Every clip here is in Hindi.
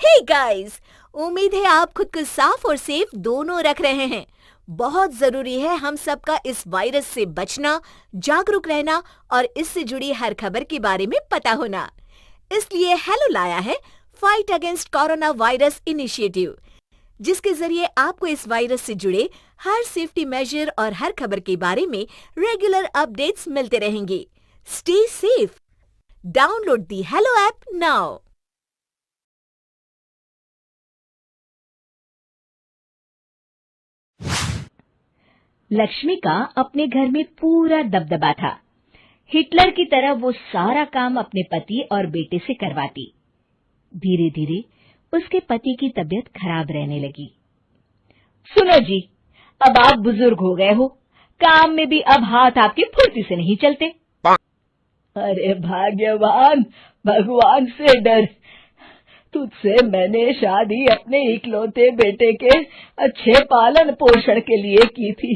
हे गाइस, उम्मीद है आप खुद को साफ और सेफ दोनों रख रहे हैं। बहुत जरूरी है हम सबका इस वायरस से बचना, जागरूक रहना और इससे जुड़ी हर खबर के बारे में पता होना। इसलिए हेलो लाया है fight against corona virus initiative, जिसके जरिए आपको इस वायरस से जुड़े हर सेफ्टी मेजर और हर खबर के बारे में रेगुलर अपडेट्स मिलते रहेंगे। Stay safe. Download the hello app now. Lakshmi का अपने घर में पूरा दबदबा था। हिटलर की तरह वो सारा काम अपने पति और बेटे से करवाती। धीरे धीरे उसके पति की तबीयत खराब रहने लगी। सुनो जी, अब आप बुजुर्ग हो गए हो, काम में भी अब हाथ आपके फुर्ती से नहीं चलते। अरे भाग्यवान, भगवान से डर। तुझसे मैंने शादी अपने इकलौते बेटे के अच्छे पालन पोषण के लिए की थी,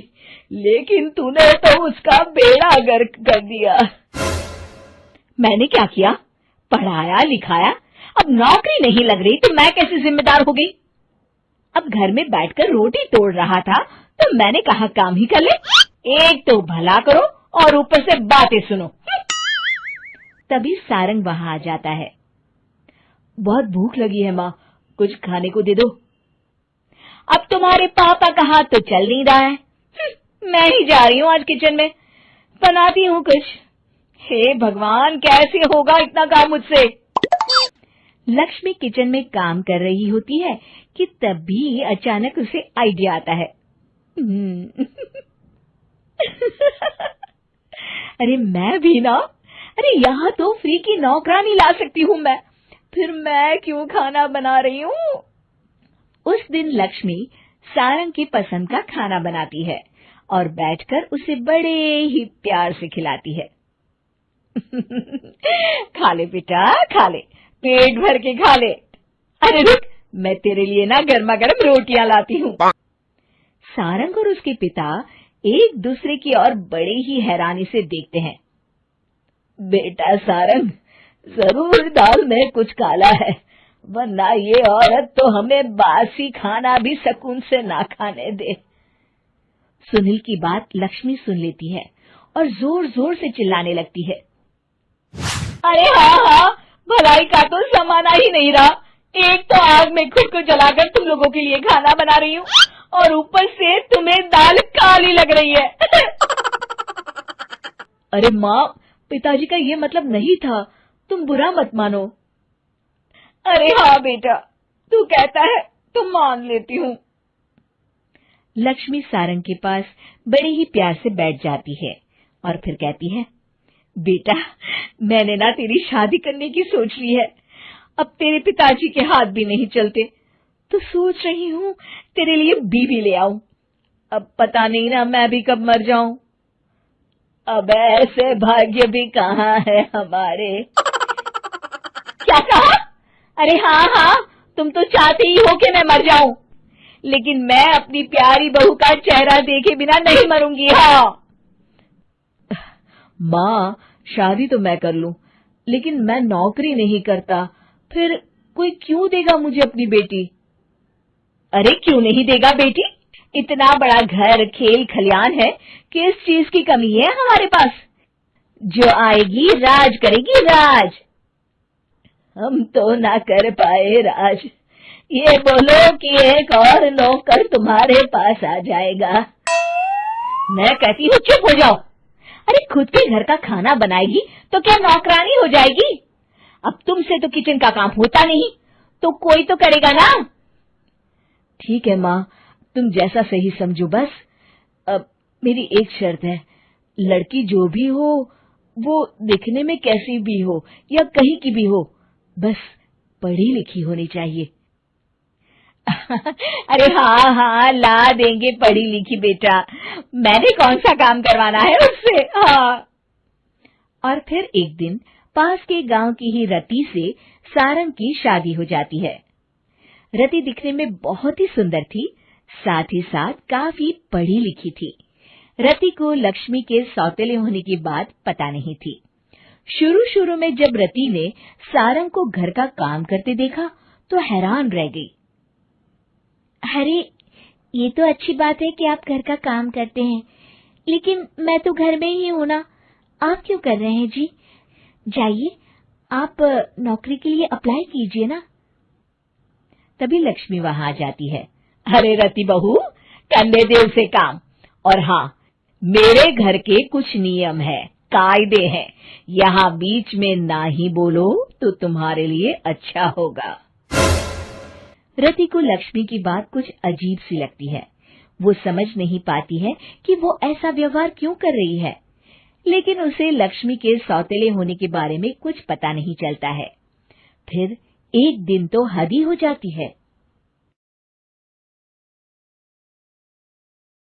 लेकिन तूने तो उसका बेड़ा गर्क कर दिया। मैंने क्या किया? पढ़ाया लिखाया, अब नौकरी नहीं लग रही तो मैं कैसे जिम्मेदार हो गई? अब घर में बैठकर रोटी तोड़ रहा था तो मैंने कहा काम ही कर ले। एक तो भला करो और ऊपर से बातें सुनो। तभी सारंग वहां आ जाता है। बहुत भूख लगी है माँ, कुछ खाने को दे दो। अब तुम्हारे पापा का हाथ तो चल नहीं रहा है। मैं ही जा रही हूँ आज किचन में, बनाती हूँ कुछ। हे भगवान, कैसे होगा इतना काम मुझसे? लक्ष्मी किचन में काम कर रही होती है कि तभी अचानक उसे आइडिया आता है। अरे मैं भी ना, अरे यहाँ तो फ्री की नौकरानी ला सकती हूँ मैं, फिर मैं क्यों खाना बना रही हूँ? उस दिन लक्ष्मी सारंग की पसंद का खाना बनाती है और बैठकर उसे बड़े ही प्यार से खिलाती है। खा ले बेटा, खा ले, पेट भर के खा ले। अरे रुक, मैं तेरे लिए ना गर्मा गर्म रोटियां लाती हूँ। सारंग और उसके पिता एक दूसरे की ओर बड़े ही हैरानी से देखते हैं। बेटा सारंग, जरूर दाल में कुछ काला है, वरना ये औरत तो हमें बासी खाना भी सुकून से ना खाने दे। सुनील की बात लक्ष्मी सुन लेती है और जोर जोर से चिल्लाने लगती है। अरे हाँ, भलाई का तो जमाना ही नहीं रहा। एक तो आग में खुद को जलाकर तुम लोगों के लिए खाना बना रही हूँ और ऊपर से तुम्हें दाल काली लग रही है। अरे माँ, पिताजी का ये मतलब नहीं था, तुम बुरा मत मानो। अरे हाँ बेटा, तू कहता है तो मान लेती हूँ। लक्ष्मी सारंग के पास बड़े ही प्यार से बैठ जाती है और फिर कहती है, बेटा मैंने ना तेरी शादी करने की सोच ली है। अब तेरे पिताजी के हाथ भी नहीं चलते, तो सोच रही हूँ तेरे लिए बीवी ले आऊं। अब पता नहीं ना मैं भी कब मर जाऊं। अब ऐसे भाग्य भी कहाँ है हमारे। क्या कहा? अरे हाँ, तुम तो चाहते ही हो कि मैं मर जाऊं, लेकिन मैं अपनी प्यारी बहू का चेहरा देखे बिना नहीं मरूंगी। हाँ माँ, शादी तो मैं कर लूं, लेकिन मैं नौकरी नहीं करता, फिर कोई क्यों देगा मुझे अपनी बेटी? अरे क्यों नहीं देगा बेटी? इतना बड़ा घर, खेल खलियान है, किस चीज की कमी है हमारे पास? जो आएगी राज करेगी, राज। हम तो ना कर पाए राज, ये बोलो कि एक और नौकर तुम्हारे पास आ जाएगा। मैं कहती हूँ चुप हो जाओ। अरे खुद के घर का खाना बनाएगी तो क्या नौकरानी हो जाएगी? अब तुमसे तो किचन का काम होता नहीं, तो कोई तो करेगा ना। ठीक है माँ, तुम जैसा सही समझो बस। अब मेरी एक शर्त है, लड़की जो भी हो वो दिखने में कैसी भी हो या कहीं की भी हो, बस पढ़ी लिखी होनी चाहिए। अरे हाँ, ला देंगे पढ़ी लिखी बेटा, मैंने कौन सा काम करवाना है उससे। हाँ। और फिर एक दिन पास के गांव की ही रति से सारंग की शादी हो जाती है। रति दिखने में बहुत ही सुंदर थी, साथ ही साथ काफी पढ़ी लिखी थी। रति को लक्ष्मी के सौतेले होने की बात पता नहीं थी। शुरू शुरू में जब रति ने सारंग को घर का काम करते देखा तो हैरान रह गई। अरे, ये तो अच्छी बात है कि आप घर का काम करते हैं, लेकिन मैं तो घर में ही हूं ना, आप क्यों कर रहे हैं जी? जाइए, आप नौकरी के लिए अप्लाई कीजिए ना। तभी लक्ष्मी वहां आ जाती है। अरे रति बहू, करने दे उसे काम। और हाँ, मेरे घर के कुछ नियम है, कायदे हैं, यहाँ बीच में ना ही बोलो तो तुम्हारे लिए अच्छा होगा। रति को लक्ष्मी की बात कुछ अजीब सी लगती है। वो समझ नहीं पाती है कि वो ऐसा व्यवहार क्यों कर रही है, लेकिन उसे लक्ष्मी के सौतेले होने के बारे में कुछ पता नहीं चलता है। फिर एक दिन तो हद ही हो जाती है।